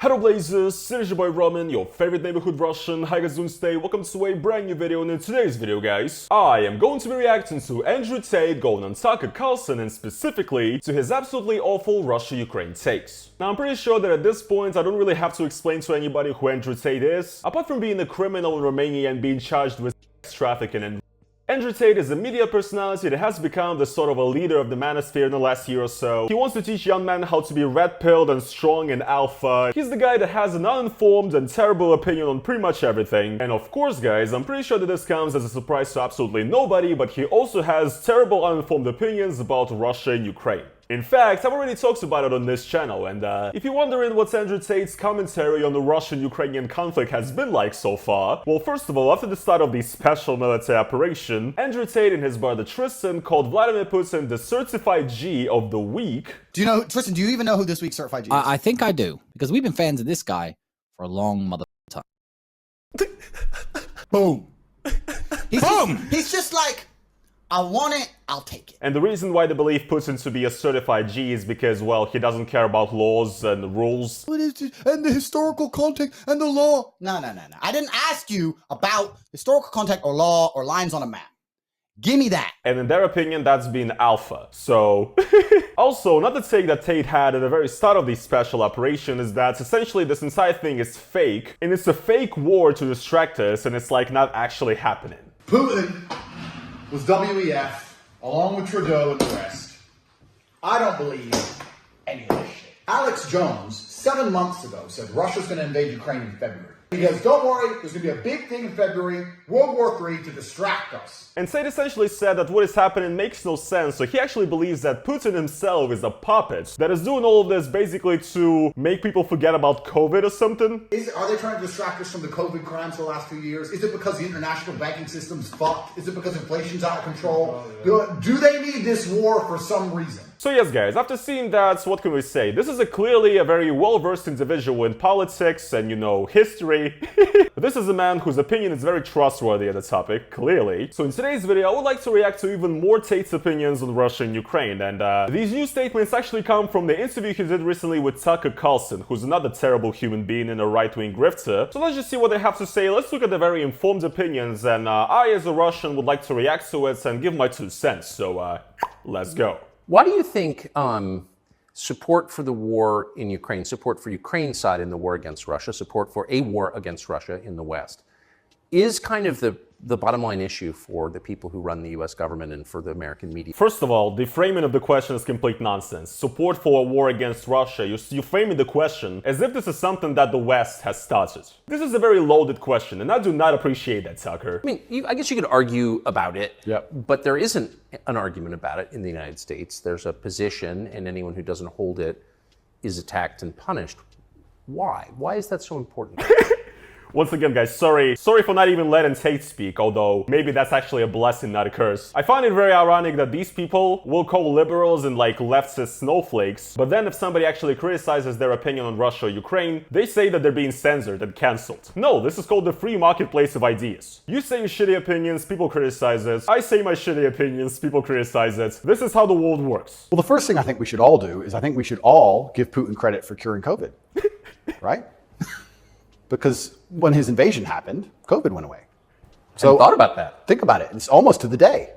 Hello Blazers, it is your boy Roman, your favorite neighborhood Russian. Hi guys, doing today? Welcome to a brand new video, and in today's video guys, I am going to be reacting to Andrew Tate going on Carlson, and specifically to his absolutely awful Russia-Ukraine takes. Now I'm pretty sure that at this point I don't really have to explain to anybody who Andrew Tate is, apart from being a criminal in Romania and being charged with sex trafficking. And Andrew Tate is a media personality that has become the sort of a leader of the manosphere in the last year or so. He wants to teach young men how to be red-pilled and strong and alpha. He's the guy that has an uninformed and terrible opinion on pretty much everything. And of course guys, I'm pretty sure that this comes as a surprise to absolutely nobody, but he also has terrible uninformed opinions about Russia and Ukraine. In fact, I've already talked about it on this channel, and if you're wondering what Andrew Tate's commentary on the Russian-Ukrainian conflict has been like so far, well, first of all, after the start of the special military operation, Andrew Tate and his brother Tristan called Vladimir Putin the certified G of the week. Do you know, Tristan, do you even know who this week's certified G is? I think I do, because we've been fans of this guy for a long mother time. Boom. Boom! He's just like, I want it, I'll take it. And the reason why they believe Putin to be a certified G is because, well, he doesn't care about laws and rules. And the historical context and the law. No. I didn't ask you about historical context or law or lines on a map. Give me that. And in their opinion, that's been alpha. So, also, another take that Tate had at the very start of the special operation is that essentially this entire thing is fake, and it's a fake war to distract us, and it's like not actually happening. Putin was WEF, along with Trudeau and the rest. I don't believe any of this shit. Alex Jones, 7 months ago, said Russia's going to invade Ukraine in February. He goes, don't worry, there's going to be a big thing in February, World War III, to distract us. And Tate essentially said that what is happening makes no sense, so he actually believes that Putin himself is a puppet that is doing all of this basically to make people forget about COVID or something. Are they trying to distract us from the COVID crimes for the last few years? Is it because the international banking system's fucked? Is it because inflation's out of control? Do they need this war for some reason? So yes guys, after seeing that, what can we say? This is clearly a very well-versed individual in politics and, you know, history. But this is a man whose opinion is very trustworthy on the topic, clearly. So in today's video, I would like to react to even more Tate's opinions on Russia and Ukraine. And these new statements actually come from the interview he did recently with Carlson, who's another terrible human being and a right-wing grifter. So let's just see what they have to say. Let's look at the very informed opinions, and I, as a Russian, would like to react to it and give my 2 cents. So let's go. Why do you think support for the war in Ukraine, support for Ukraine's side in the war against Russia, support for a war against Russia in the West, is kind of the bottom line issue for the people who run the US government and for the American media? First of all, the framing of the question is complete nonsense. Support for a war against Russia, you're framing the question as if this is something that the West has started. This is a very loaded question, and I do not appreciate that, Tucker. I mean, I guess you could argue about it, Yep. but there isn't an argument about it in the United States. There's a position, and anyone who doesn't hold it is attacked and punished. Why? Why is that so important? Once again, guys, sorry for not even letting Tate speak, although maybe that's actually a blessing, not a curse. I find it very ironic that these people will call liberals and like leftist snowflakes, but then if somebody actually criticizes their opinion on Russia or Ukraine, they say that they're being censored and cancelled. No, this is called the free marketplace of ideas. You say your shitty opinions, people criticize it. I say my shitty opinions, people criticize it. This is how the world works. Well, the first thing I think we should all do is I think we should all give Putin credit for curing COVID, right? Because when his invasion happened, COVID went away. So thought about that. Think about it. It's almost to the day.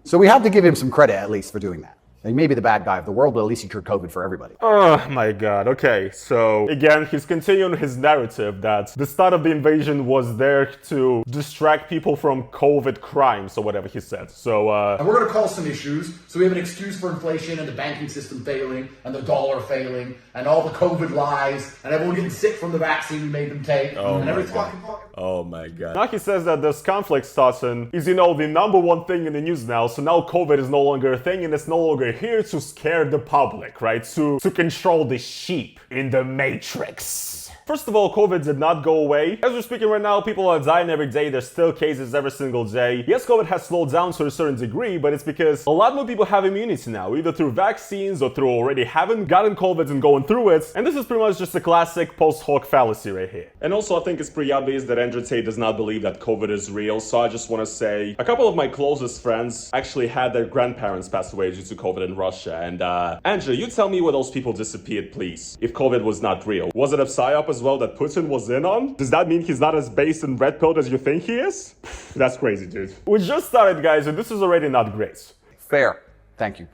So we have to give him some credit at least for doing that. He may be the bad guy of the world, but at least he cured COVID for everybody. Oh my god, okay, so again, he's continuing his narrative that the start of the invasion was there to distract people from COVID crimes, or whatever he said, so And we're going to call some issues, so we have an excuse for inflation and the banking system failing, and the dollar failing, and all the COVID lies, and everyone getting sick from the vaccine we made them take, and every fucking... Oh my god. Now he says that this conflict starting is, you know, the #1 thing in the news now, so now COVID is no longer a thing and it's no longer here to scare the public, right? To control the sheep in the matrix. First of all, COVID did not go away. As we're speaking right now, people are dying every day. There's still cases every single day. Yes, COVID has slowed down to a certain degree, but it's because a lot more people have immunity now, either through vaccines or through already having gotten COVID and going through it. And this is pretty much just a classic post hoc fallacy right here. And also, I think it's pretty obvious that Andrew Tate does not believe that COVID is real. So I just want to say a couple of my closest friends actually had their grandparents pass away due to COVID in Russia. And Andrew, you tell me where those people disappeared, please. If COVID was not real, was it a psyop as well that Putin was in on? Does that mean he's not as based and red-pilled as you think he is? That's crazy, dude. We just started, guys, and this is already not great. Fair. Thank you,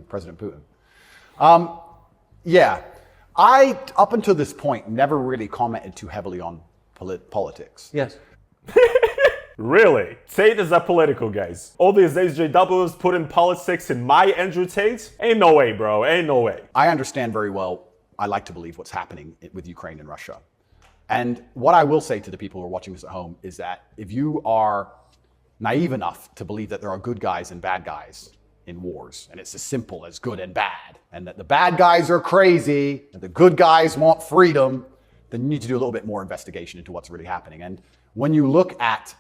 President Putin. Yeah, I, up until this point, never really commented too heavily on politics. Yes. Really? Tate is that political, guys. All these SJWs put in politics in my Andrew Tate? Ain't no way, bro. Ain't no way. I understand very well, I like to believe what's happening with Ukraine and Russia. And what I will say to the people who are watching this at home is that if you are naive enough to believe that there are good guys and bad guys in wars, and it's as simple as good and bad, and that the bad guys are crazy, and the good guys want freedom, then you need to do a little bit more investigation into what's really happening. And when you look at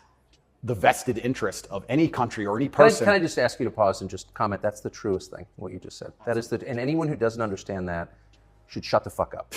the vested interest of any country or any person... Can I just ask you to pause and just comment? That's the truest thing, what you just said. That is and anyone who doesn't understand that should shut the fuck up.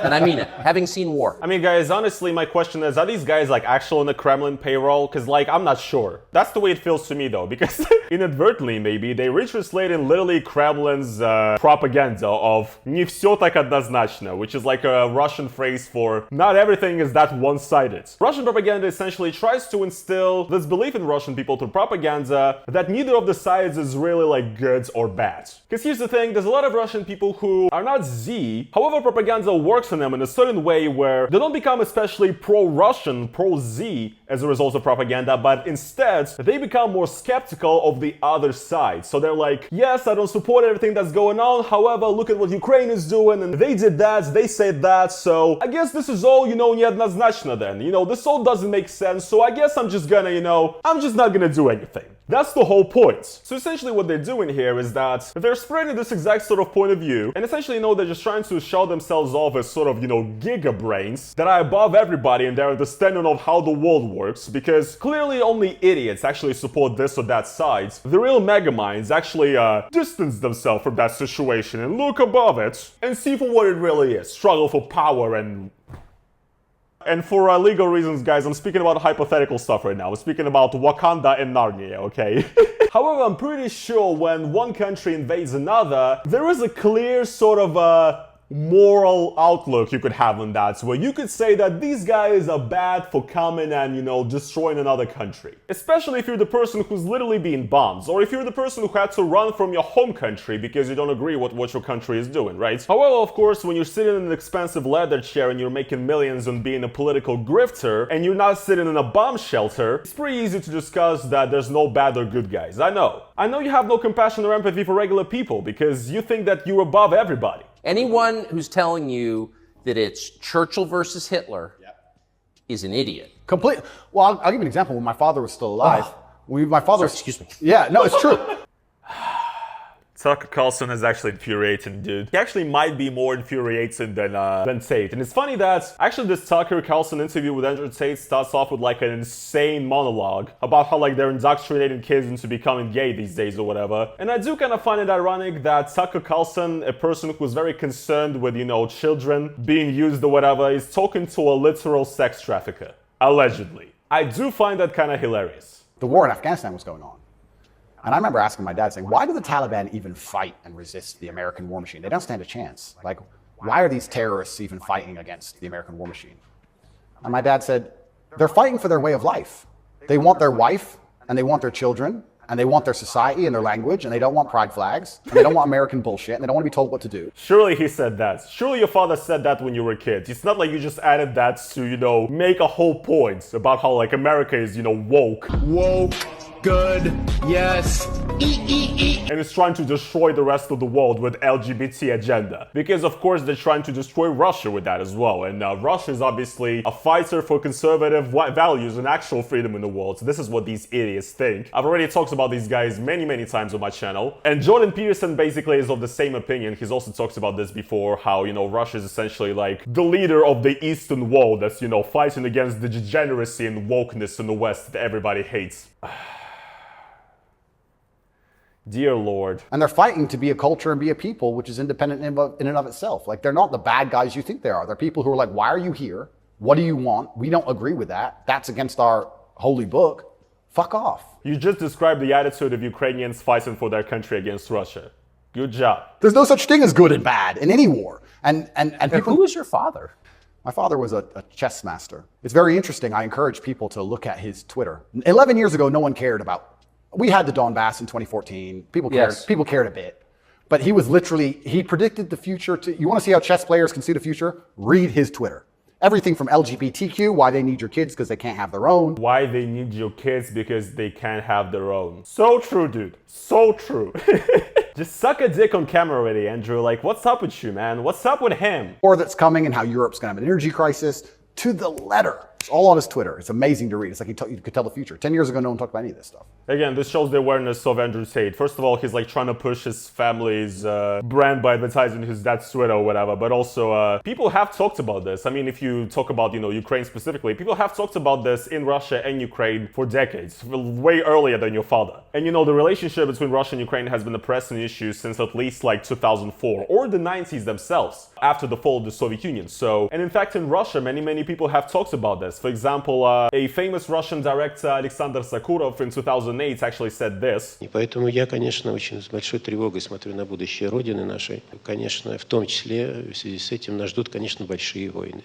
And I mean it, having seen war. I mean, guys, honestly, my question is, are these guys like actual on the Kremlin payroll? Because like, I'm not sure. That's the way it feels to me though, because inadvertently maybe they retranslated literally Kremlin's propaganda of "не всё так однозначно," which is like a Russian phrase for not everything is that one-sided. Russian propaganda essentially tries to instill this belief in Russian people through propaganda that neither of the sides is really like good or bad. Because here's the thing, there's a lot of Russian people who are not however, propaganda works on them in a certain way where they don't become especially pro-Russian, pro-Z as a result of propaganda, but instead they become more skeptical of the other side. So they're like, yes, I don't support everything that's going on, however, look at what Ukraine is doing, and they did that, they said that, so I guess this is all, неоднозначно then. This all doesn't make sense, so I guess I'm just gonna, I'm just not gonna do anything. That's the whole point. So essentially what they're doing here is that they're spreading this exact sort of point of view, and essentially, they're just trying to show themselves off as sort of, giga brains that are above everybody in their understanding of how the world works, because clearly only idiots actually support this or that side. The real megaminds actually distance themselves from that situation and look above it and see for what it really is. Struggle for power and for legal reasons, guys, I'm speaking about hypothetical stuff right now. I'm speaking about Wakanda and Narnia, okay? However, I'm pretty sure when one country invades another, there is a clear sort of moral outlook you could have on that, where you could say that these guys are bad for coming and, destroying another country. Especially if you're the person who's literally being bombed, or if you're the person who had to run from your home country because you don't agree with what your country is doing, right? However, of course, when you're sitting in an expensive leather chair and you're making millions on being a political grifter, and you're not sitting in a bomb shelter, it's pretty easy to discuss that there's no bad or good guys. I know you have no compassion or empathy for regular people because you think that you're above everybody. Anyone who's telling you that it's Churchill versus Hitler is an idiot. Well, I'll give you an example. When my father was still alive, Excuse me. Yeah, no, it's true. Tucker Carlson is actually infuriating, dude. He actually might be more infuriating than Tate. And it's funny that actually this Tucker Carlson interview with Andrew Tate starts off with like an insane monologue about how like they're indoctrinating kids into becoming gay these days or whatever. And I do kind of find it ironic that Tucker Carlson, a person who's very concerned with, children being used or whatever, is talking to a literal sex trafficker. Allegedly. I do find that kind of hilarious. The war in Afghanistan was going on. And I remember asking my dad, saying, why do the Taliban even fight and resist the American war machine? They don't stand a chance. Like, why are these terrorists even fighting against the American war machine? And my dad said, they're fighting for their way of life. They want their wife, and they want their children, and they want their society and their language, and they don't want pride flags, and they don't want American bullshit, and they don't want to be told what to do. Surely he said that. Surely your father said that when you were a kid. It's not like you just added that to, make a whole point about how, like, America is, woke. Woke. Good. Yes. And is trying to destroy the rest of the world with LGBT agenda. Because of course they're trying to destroy Russia with that as well. And Russia is obviously a fighter for conservative values and actual freedom in the world. So this is what these idiots think. I've already talked about these guys many times on my channel. And Jordan Peterson basically is of the same opinion. He's also talked about this before, how, you know, Russia is essentially like the leader of the Eastern world that's, you know, fighting against the degeneracy and wokeness in the West that everybody hates. Dear Lord. And they're fighting to be a culture and be a people which is independent in and of itself. Like, they're not the bad guys you think they are. They're people who are like, why are you here? What do you want? We don't agree with that. That's against our holy book. Fuck off. You just described the attitude of Ukrainians fighting for their country against Russia. Good job. There's no such thing as good and bad in any war. And people... Who was your father? My father was a chess master. It's very interesting. I encourage people to look at his Twitter. 11 years ago, no one cared about. We had the Donbass in 2014. People cared. Yes. People cared a bit. But he was literally, he predicted the future. You want to see how chess players can see the future? Read his Twitter. Everything from LGBTQ, why they need your kids because they can't have their own. Why they need your kids because they can't have their own. So true, dude. So true. Just suck a dick on camera already, Andrew. Like, what's up with you, man? What's up with him? War that's coming and how Europe's going to have an energy crisis to the letter. It's all on his Twitter. It's amazing to read. It's like you could tell the future. 10 years ago, no one talked about any of this stuff. Again, this shows the awareness of Andrew Tate. First of all, he's like trying to push his family's brand by advertising his dad's Twitter or whatever. But also, people have talked about this. I mean, if you talk about, you know, Ukraine specifically, people have talked about this in Russia and Ukraine for decades, way earlier than your father. And you know, the relationship between Russia and Ukraine has been a pressing issue since at least like 2004 or the 90s themselves, after the fall of the Soviet Union. So, and in fact, in Russia, many people have talked about this. For example, a famous Russian director, Alexander Sakurov, in 2008 actually said this. И поэтому я, конечно, очень с большой тревогой смотрю на будущее Родины нашей. Конечно, в том числе в связи с этим нас ждут, конечно, большие войны.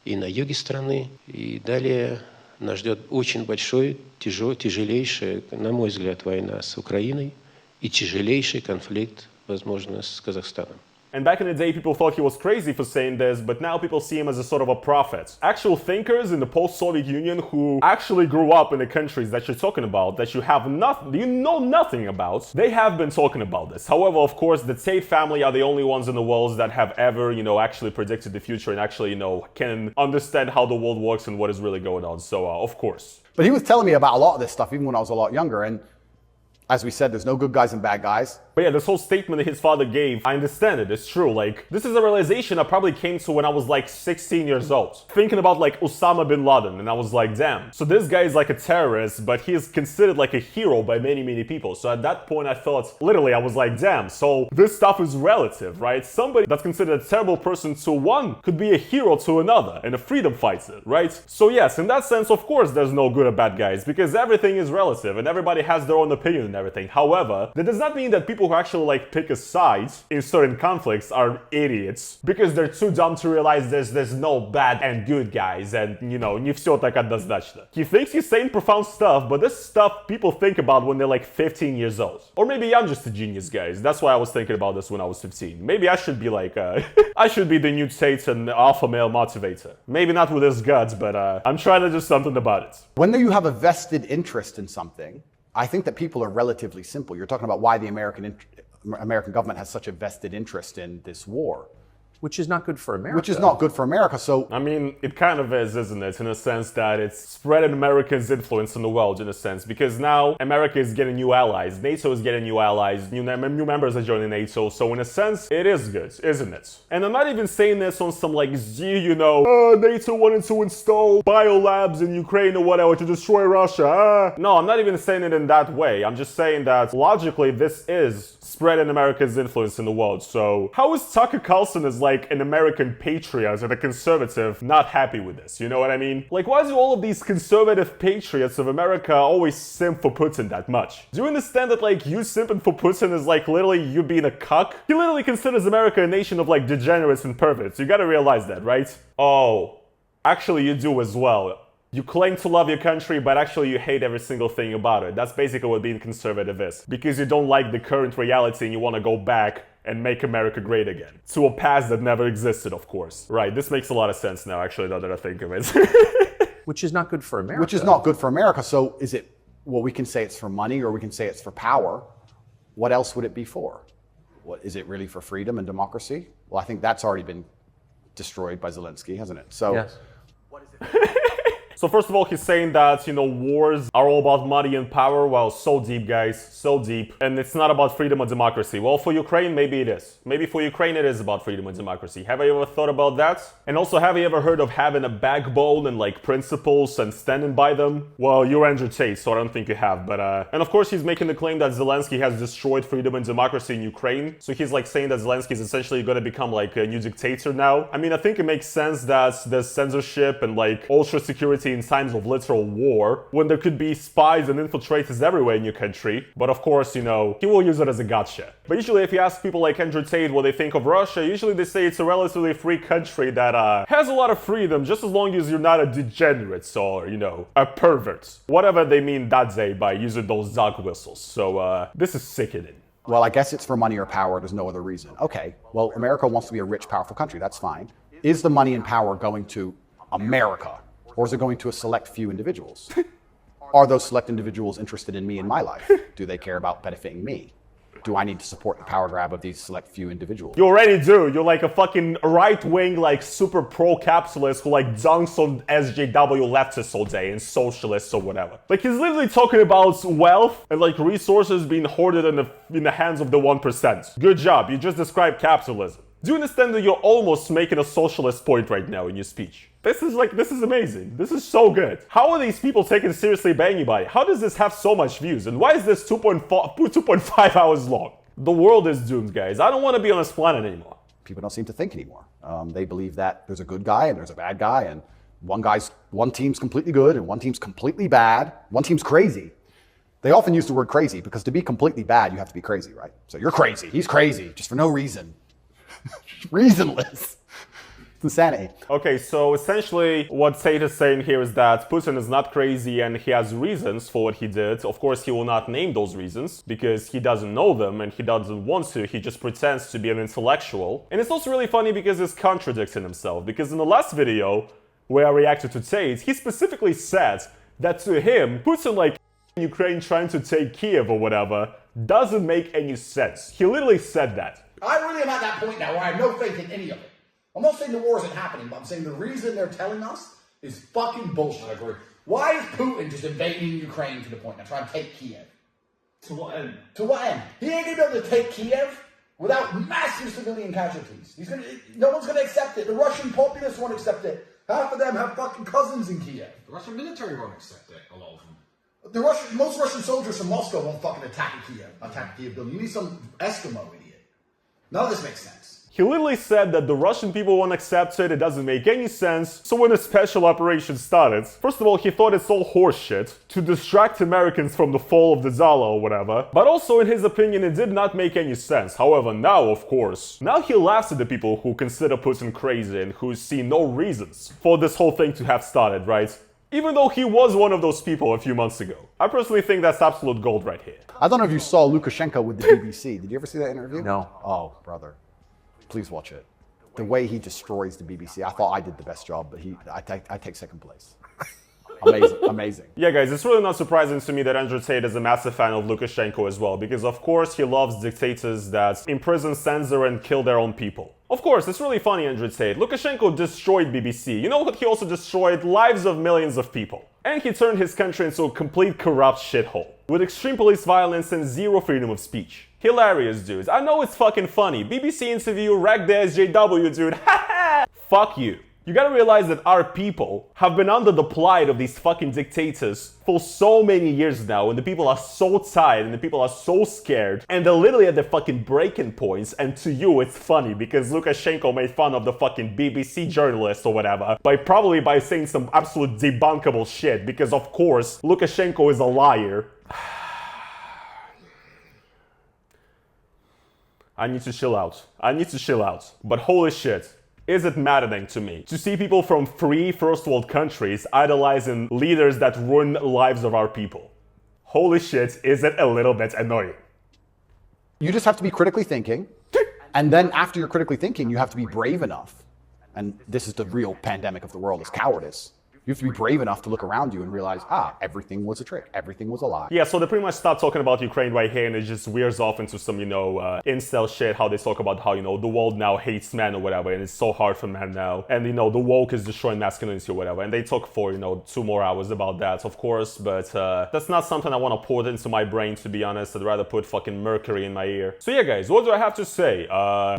И на юге страны, и далее нас ждет очень большой, тяжелейшая, на мой взгляд, война с Украиной и тяжелейший конфликт, возможно, с Казахстаном. And back in the day, people thought he was crazy for saying this, but now people see him as a sort of a prophet. Actual thinkers in the post-Soviet Union who actually grew up in the countries that you're talking about, that you know nothing about, they have been talking about this. However, of course, the Tate family are the only ones in the world that have ever, you know, actually predicted the future and actually, you know, can understand how the world works and what is really going on. So, of course. But he was telling me about a lot of this stuff even when I was a lot younger. And as we said, there's no good guys and bad guys. But yeah, this whole statement that his father gave, I understand it, it's true. Like, this is a realization I probably came to when I was like 16 years old. Thinking about like Osama bin Laden, and I was like, damn. So this guy is like a terrorist, but he is considered like a hero by many people. So at that point I thought, literally, I was like, damn, so this stuff is relative, right? Somebody that's considered a terrible person to one could be a hero to another, and a freedom fighter, right? So yes, in that sense, of course, there's no good or bad guys, because everything is relative, and everybody has their own opinion and everything. However, that does not mean that people who actually like pick a side in certain conflicts are idiots, because they're too dumb to realize there's no bad and good guys, and you know, не все так однозначно. He thinks he's saying profound stuff, but this stuff people think about when they're like 15 years old. Or maybe I'm just a genius, guys. That's why I was thinking about this when I was 15. Maybe I should be like, I should be the new Tate and alpha male motivator. Maybe not with his guts, but I'm trying to do something about it. When you have a vested interest in something, I think that people are relatively simple. You're talking about why the American government has such a vested interest in this war. Which is not good for America. Which is not good for America, so... I mean, it kind of is, isn't it? In a sense that it's spreading America's influence in the world, in a sense. Because now America is getting new allies. NATO is getting new allies. New members are joining NATO. So in a sense, it is good, isn't it? And I'm not even saying this on some like, you know, NATO wanted to install biolabs in Ukraine or whatever to destroy Russia. No, I'm not even saying it in that way. I'm just saying that logically, this is spreading America's influence in the world. So how is Tucker Carlson as like an American patriot and a conservative not happy with this? You know what I mean? Like, why do all of these conservative patriots of America always simp for Putin that much? Do you understand that like you simping for Putin is like literally you being a cuck? He literally considers America a nation of like degenerates and perverts. You gotta realize that, right? Oh, actually you do as well. You claim to love your country, but actually you hate every single thing about it. That's basically what being conservative is. Because you don't like the current reality and you want to go back and make America great again. To a past that never existed, of course. Right, this makes a lot of sense now, actually, now that I think of it. Which is not good for America. Which is not good for America, so is it well, we can say it's for money or we can say it's for power. What else would it be for? What, is it really for freedom and democracy? Well, I think that's already been destroyed by Zelensky, hasn't it? So, Yes. So first of all, he's saying that, wars are all about money and power. Well, so deep, guys, so deep. And it's not about freedom or democracy. Well, for Ukraine, maybe it is. Maybe for Ukraine, it is about freedom and democracy. Have you ever thought about that? And also, have you ever heard of having a backbone and principles and standing by them? Well, you're Andrew Tate, so I don't think you have. But and of course, he's making the claim that Zelensky has destroyed freedom and democracy in Ukraine. So he's saying that Zelensky is essentially going to become a new dictator now. I mean, I think it makes sense that there's censorship and ultra security in times of literal war, when there could be spies and infiltrators everywhere in your country. But of course, he will use it as a gotcha. But usually if you ask people like Andrew Tate what they think of Russia, usually they say it's a relatively free country that has a lot of freedom, just as long as you're not a degenerate or, a pervert. Whatever they mean that day by using those dog whistles. So this is sickening. well, I guess it's for money or power. There's no other reason. Okay, well, America wants to be a rich, powerful country. That's fine. Is the money and power going to America? Or is it going to a select few individuals? Are those select individuals interested in me and my life? Do they care about benefiting me? Do I need to support the power grab of these select few individuals? You already do. You're a fucking right-wing, super pro-capitalist who dunks on SJW leftists all day and socialists or whatever. He's literally talking about wealth and resources being hoarded in the hands of the 1%. Good job. You just described capitalism. Do you understand that you're almost making a socialist point right now in your speech? This is amazing. This is so good. How are these people taken seriously by anybody? How does this have so much views? And why is this 2.5 hours long? The world is doomed, guys. I don't want to be on this planet anymore. People don't seem to think anymore. They believe that there's a good guy and there's a bad guy, and one team's completely good and one team's completely bad. One team's crazy. They often use the word crazy because to be completely bad, you have to be crazy, right? So you're crazy. He's crazy, just for no reason. Reasonless. Insanity. Okay, so essentially what Tate is saying here is that Putin is not crazy and he has reasons for what he did. Of course, he will not name those reasons because he doesn't know them and he doesn't want to. He just pretends to be an intellectual. And it's also really funny because he's contradicting himself. Because in the last video where I reacted to Tate, he specifically said that to him, Putin Ukraine trying to take Kiev or whatever doesn't make any sense. He literally said that. I really am at that point now where I have no faith in any of it. I'm not saying the war isn't happening, but I'm saying the reason they're telling us is fucking bullshit. I agree. Why is Putin just invading Ukraine to the point now, trying to take Kiev? To what end? To what end? He ain't gonna be able to take Kiev without massive civilian casualties. No one's gonna accept it. The Russian populace won't accept it. Half of them have fucking cousins in Kiev. The Russian military won't accept it, a lot of them. Most Russian soldiers from Moscow won't fucking attack a Kiev building. You need some Eskimo idiot. None of this makes sense. He literally said that the Russian people won't accept it, it doesn't make any sense. So when the special operation started, first of all, he thought it's all horseshit to distract Americans from the fall of the Zala or whatever. But also, in his opinion, it did not make any sense. However, now, of course, now he laughs at the people who consider Putin crazy and who see no reasons for this whole thing to have started, right? Even though he was one of those people a few months ago. I personally think that's absolute gold right here. I don't know if you saw Lukashenko with the BBC. Did you ever see that interview? No. Oh, brother. Please watch it. The way he destroys the BBC. I thought I did the best job, but I take second place. Amazing, amazing. Yeah, guys, it's really not surprising to me that Andrew Tate is a massive fan of Lukashenko as well, because of course he loves dictators that imprison, censor, and kill their own people. Of course, it's really funny, Andrew Tate. Lukashenko destroyed BBC. You know what? He also destroyed lives of millions of people. And he turned his country into a complete corrupt shithole, with extreme police violence and zero freedom of speech. Hilarious, dudes. I know it's fucking funny. BBC interview, wrecked the SJW, dude. Haha! Fuck you. You gotta realize that our people have been under the plight of these fucking dictators for so many years now, and the people are so tired, and the people are so scared, and they're literally at their fucking breaking points, and to you it's funny because Lukashenko made fun of the fucking BBC journalist or whatever, probably by saying some absolute debunkable shit, because of course, Lukashenko is a liar. I need to chill out. But holy shit, is it maddening to me to see people from free first world countries idolizing leaders that ruin lives of our people. Holy shit, is it a little bit annoying. You just have to be critically thinking. And then after you're critically thinking, you have to be brave enough. And this is the real pandemic of the world, is cowardice. You have to be brave enough to look around you and realize, everything was a trick. Everything was a lie. Yeah, so they pretty much stopped talking about Ukraine right here, and it just veers off into some, incel shit, how they talk about how, the world now hates men or whatever, and it's so hard for men now. And, the woke is destroying masculinity or whatever. And they talk for, 2 more hours about that, of course, but that's not something I want to pour into my brain, to be honest. I'd rather put fucking mercury in my ear. So yeah, guys, what do I have to say?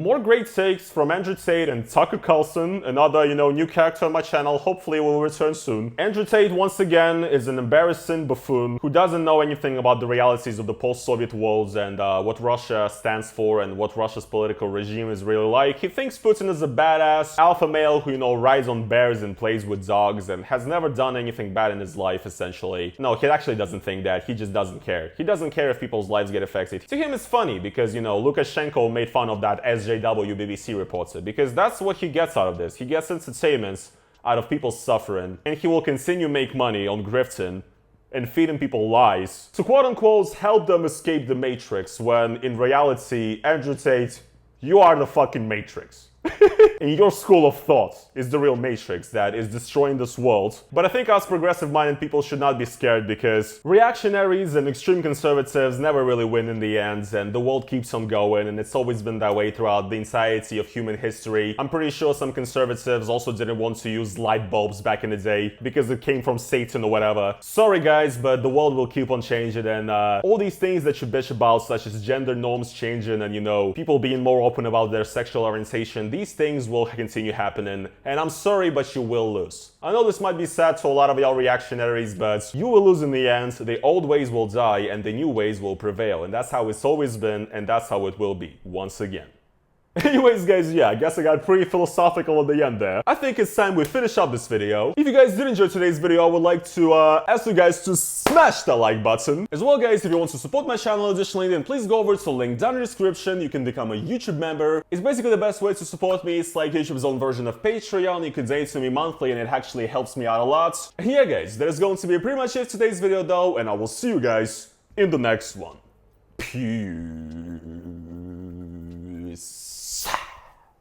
More great takes from Andrew Tate and Tucker Carlson, another, new character on my channel. Hopefully will return soon. Andrew Tate, once again, is an embarrassing buffoon who doesn't know anything about the realities of the post-Soviet world and what Russia stands for and what Russia's political regime is really like. He thinks Putin is a badass alpha male who, rides on bears and plays with dogs and has never done anything bad in his life, essentially. No, he actually doesn't think that. He just doesn't care. He doesn't care if people's lives get affected. To him, it's funny because, Lukashenko made fun of that SJW BBC reporter because that's what he gets out of this. He gets entertainment out of people suffering, and he will continue make money on grifting and feeding people lies to quote-unquote help them escape the Matrix, when in reality, Andrew Tate, you are the fucking Matrix. And your school of thought is the real Matrix that is destroying this world. But I think us progressive-minded people should not be scared because reactionaries and extreme conservatives never really win in the end, and the world keeps on going, and it's always been that way throughout the entirety of human history. I'm pretty sure some conservatives also didn't want to use light bulbs back in the day because it came from Satan or whatever. Sorry guys, but the world will keep on changing, and all these things that you bitch about, such as gender norms changing and, people being more open about their sexual orientation, these things will continue happening, and I'm sorry, but you will lose. I know this might be sad to a lot of y'all reactionaries, but you will lose in the end. The old ways will die and the new ways will prevail, and that's how it's always been, and that's how it will be once again. Anyways guys, yeah, I guess I got pretty philosophical at the end there. I think it's time we finish up this video. If you guys did enjoy today's video, I would like to ask you guys to smash the like button. As well guys, if you want to support my channel additionally, then please go over to the link down in the description. You can become a YouTube member. It's basically the best way to support me. It's like YouTube's own version of Patreon. You can donate to me monthly and it actually helps me out a lot. And yeah guys, that is going to be pretty much it for today's video though, and I will see you guys in the next one. Peace.